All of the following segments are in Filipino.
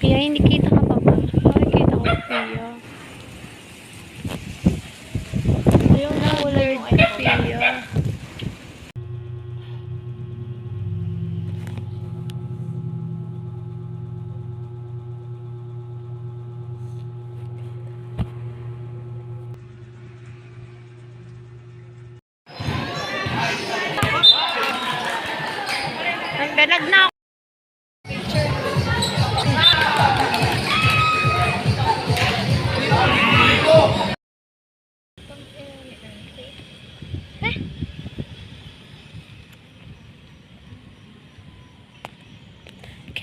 Pia, hindi kita ka pa ba? Bakit kita ko, Pia? Ayun na, wala yung Pia. Nagdalag na ako.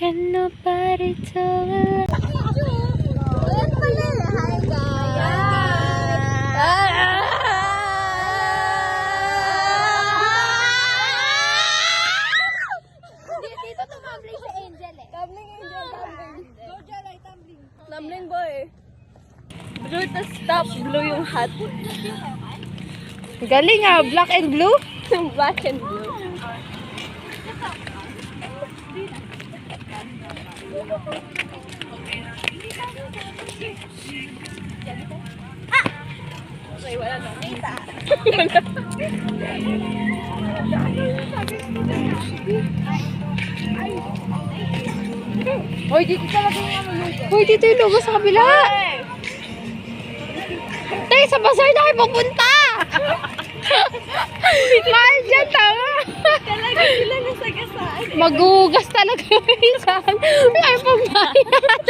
Can nobody tell me? Tumbling boy. Blue to stop, blue yung hat. Galing ah, black and blue? Black and blue. Okay, wala na. Kita. Hoy, dito talaga yung ano yun. Hoy, dito yung logo sa kabila. Tay, sa bazaar na kayo pupunta. Mahal dyan, tama. Talaga sila nasagasaan. Magugas talaga yung isan. Ay, pagbayad.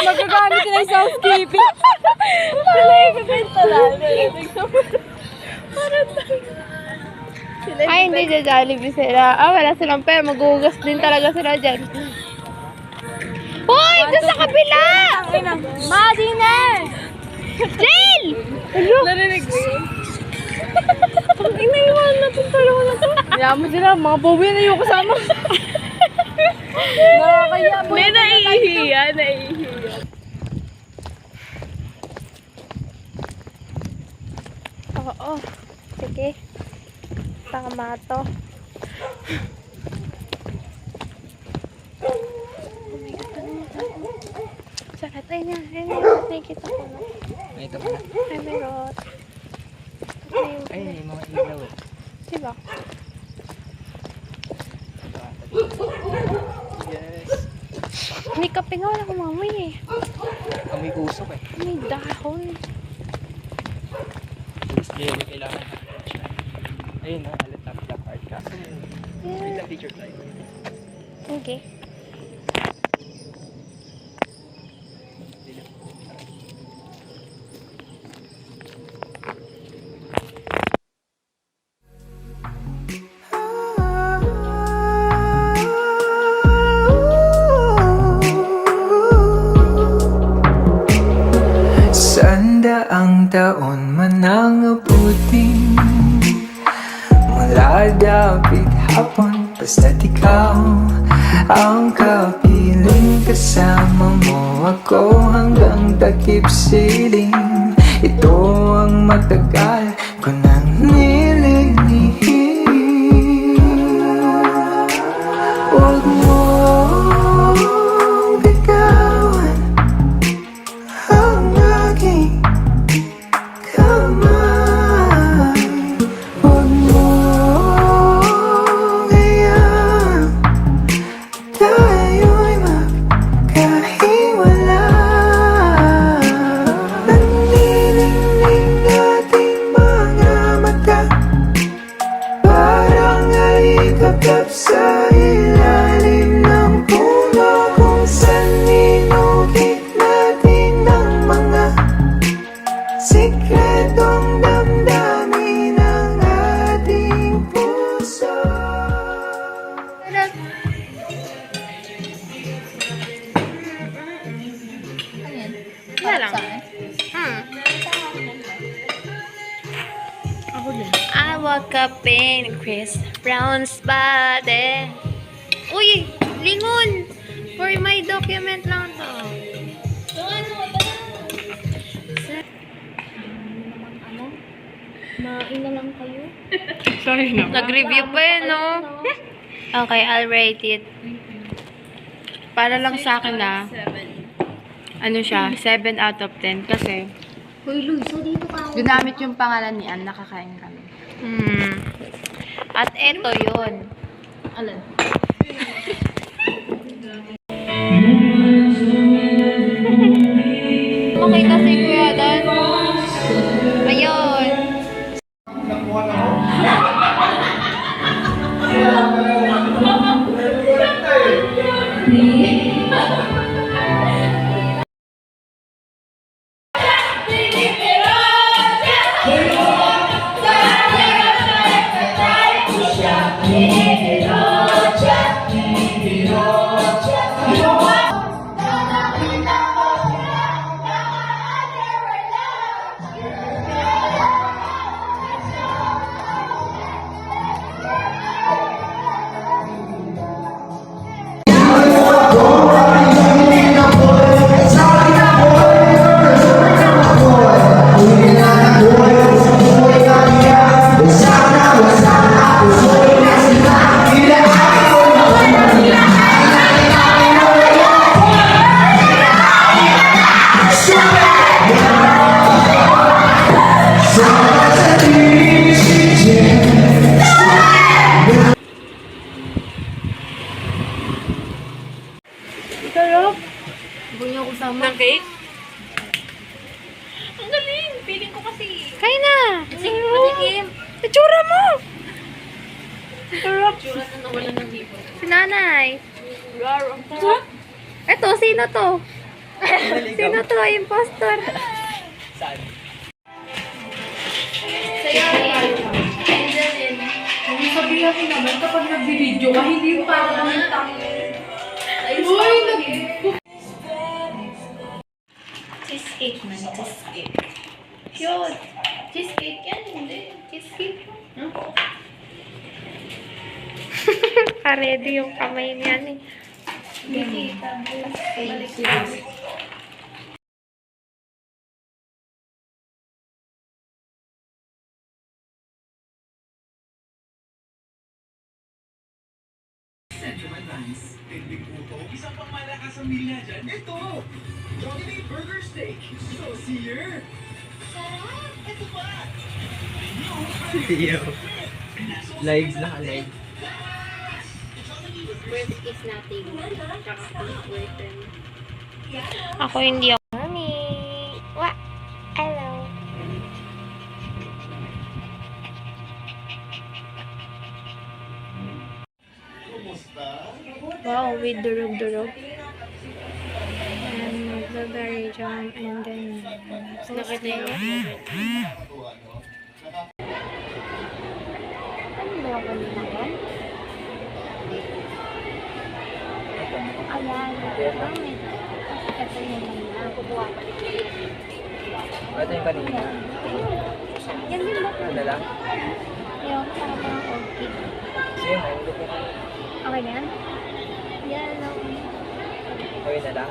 Magagamit nila yung housekeeping. Sila yung bibenta namin. Ay, hindi dyan Jollibee sila. Ah, wala silang pera. Magugas din talaga sila dyan. Hoy, doon sa kabila! Madine! Jill! Narinig mo yun? Ang inaiwan natin talaga na to. Kaya mo sila, mga bobo yun na yung kasama. Nakakaya mo. May naiihiya, naiihiya. Oo. Sige. Tama to. Sakit. Ay na. Ay na. Nakikita ko na. Ito pala. Ay, meron. Ay, mga ilaw eh. Diba? Yes. May kape nga. Wala akong mamoy eh. Amoy usok eh. May dahon. Tapos jelly kailangan. Ayun na, alit up the part ka. Wait lang, teacher tayo. Okay. Sandaang taon man ang abutin mula dapit hapon, basta't ikaw ang kapiling. Kasama mo ako hanggang takip siling. Ito ang matagal ko nang nililihim. Huwag mong bitawan ang aking kamay. Huwag mong hayaan tayo'y magkahiwalay. Nanginginig ating mga mata, parang alikabdab sa ilalim ng puno, kung saan inukit natin ang mga sikretong damdamin ng ating puso. Wala lang. Ako din. I woke up in Chris Brown's body. Uy! Lingon! For my document lang to. Main na lang kayo. Sorry na. Nag-review pa eh, no? Okay, I'll rate it. Para lang sa akin na. ano siya, 7 out of 10 kasi Hoy, Luisa, dito ka. ginamit yung pangalan ni Ann, nakakain kami. At eto yun. Alin? Okay kasi kuya Dan. Ayun. Sarap! Gusto niyo ko sama. Ng cake? Ang galing! Feeling ko kasi. Kaya na! Sige, patikim. Itsura mo! Sarap! Itsura na nawala ng hipo. Si nanay. Eto, sino to? Sino to? Impostor. Saan? Sa'yo Angel. Sabihan mo naman kapag nag-video ka, hindi mo parang naman Uy, cheesecake man, cheesecake. Cute. Cheesecake yan, hindi. Cheesecake. Ready yung kamay niyan eh. Hindi, tapos. Isang pangmalakas ang milya dyan. Ito! Jollibee Burger Steak. Saucier. Sarap! Ito pa! Yo. Lives na, live. Worth is nothing. Tsaka worth it. Ako hindi ako. Mami. Wa. Hello. Wow, with durog-durog. And blueberry jam and then nakita niyo? Ano ba ako nila yan? Ayan. Gamit. Ito yung kanina. Kukuha ko. Ito yung kanina. Yan din ba? Ano lang? Yung para parang orchid. Sige, may ulo ko. Okay na yan? Yan. Okay na lang.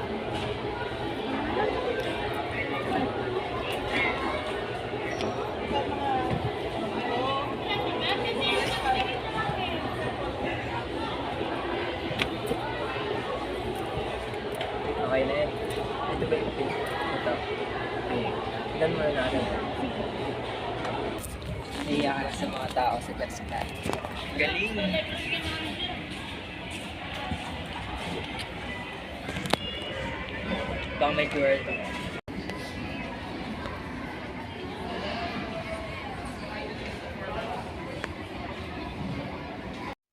Okay na yan. Ito ba yung pink? Ito. Ilan mo na natin. Naiiyak ka na sa mga tao sa Gascan. Galing! Bang may QR to.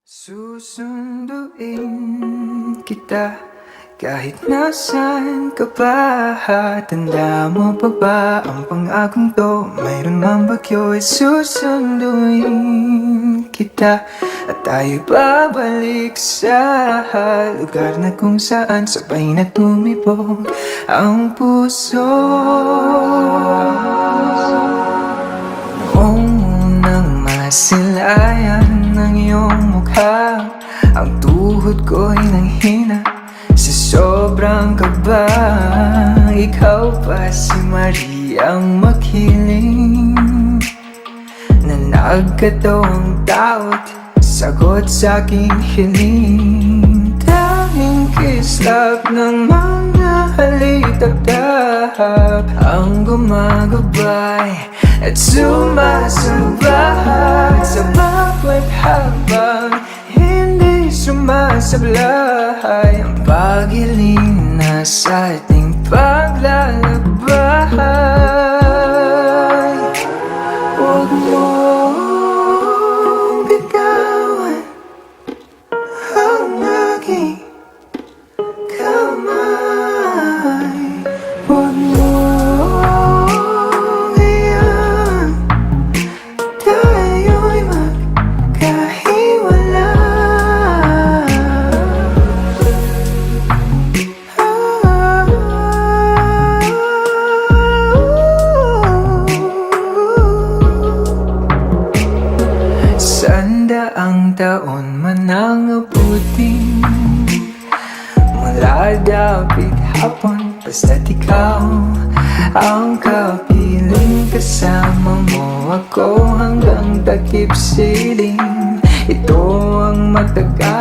Susunduin kita kahit nasaan ka pa. Tanda mo pa ba ang pangakong to? Mayroon mang bagyo ay susunduin kita. At tayo babalik sa lugar na kung saan sabay na tumibok ang puso. Noong unang masilayan ng iyong mukha, ang tuhod ko'y nanghina sa sobrang kaba. Ikaw pa si Mariang maghiling na nagkatawang tawat, sagot sa aking hiling. Tanging kislap ng mga halik taglahap ang gumagabay at sumasabay sa bawat habang hindi sumasablay ang pagiling na sa ating paglalakbay. Huwag mong bitawan ang aking kamay. Huwag mong hayaan tayo'y magkahiwalay. Sandaang taon man ang abutin mula dapit hapon, basta't ikaw ang kapiling. Kasama mo ako hanggang takip siling. Ito ang matagal